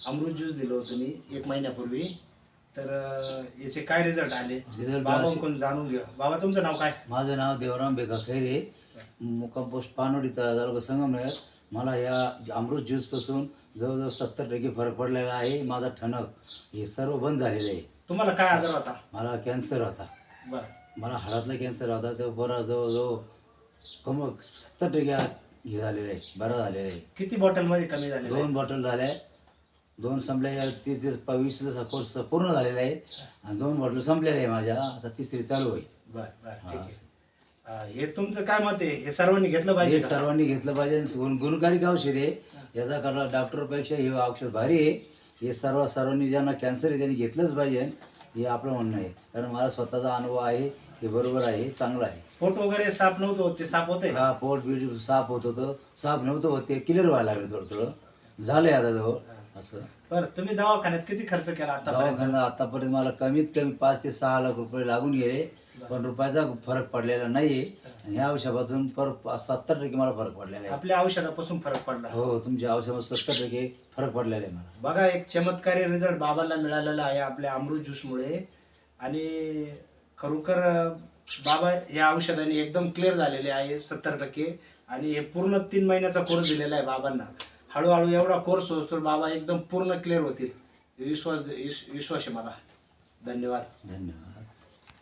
अमृत juice दिलं होतं मी 1 महिन्यापूर्वी. तर याचे काय रिझल्ट आले रिझल्ट बाबांकडून जाणून घ्या. बाबा तुमचं नाव काय? माझं नाव देवराम बेका खैरे, मुक्काम पोस्ट पानोडी तालुका संगमनेर. मला या अमृत ज्यूसपासून जवळजवळ 70% फरक पडलेला आहे. माझा ठणक हे सर्व बंद झालेलं आहे. तुम्हाला काय आजार होता? मला कॅन्सर होता. बर. मला हाडातला कॅन्सर होता. तर बरं जवळजवळ 70% हे झालेलं आहे, बरं झालेलं आहे. किती बॉटल मध्ये कमी झाले? 2 बॉटल झाल्या, 2 संपल्या. 20चा कोर्स पूर्ण झालेला आहे आणि 2 बॉटल संपलेल्या आहे माझ्या. आता तिसरी चालू होईल. बर बर, ठीक आहे. हे तुमचं काय मत आहे? हे सर्वांनी घेतलं पाहिजे हे का? सर्वांनी घेतलं पाहिजे. गुणकारी औषध आहे. याचा करता डॉक्टरपेक्षा हे औषध भारी आहे. हे सर्वांनी ज्यांना कॅन्सर आहे त्यांनी घेतलंच पाहिजे, हे आपलं म्हणणं आहे. कारण माझा स्वतःचा अनुभव आहे. हे बरोबर आहे, चांगलं आहे. पोट वगैरे साफ नव्हतं होत, ते साफ होतंय? हा, पोट बीट साफ होत होतं, साफ नव्हतं होत, ते क्लिअर व्हायला लागलं. थोडं थोडं झालंय आता जवळ असं. बरं, तुम्ही दवाखान्यात किती खर्च केला आता? दवाखाना आतापर्यंत मला कमीत कमी 5 ते 6 लाख रुपये लागून गेले, पण रुपयाचा फरक पडलेला नाहीये. आणि ह्या औषधापासून 70% मला फरक पडलेला आहे. आपल्या औषधापासून फरक पडला? हो, तुमच्या औषधामध्ये 70% फरक पडलेला आहे मला. बघा, एक चमत्कारी रिझल्ट बाबांना मिळालेला आहे आपल्या अमृत ज्यूसमुळे. आणि खरोखर बाबा या औषधाने एकदम क्लिअर झालेले आहे 70%. आणि हे पूर्ण 3 महिन्याचा कोर्स दिलेला आहे बाबांना. हळूहळू एवढा कोर्स होतो बाबा एकदम पूर्ण क्लिअर होतील, विश्वास आहे मला. धन्यवाद. धन्यवाद.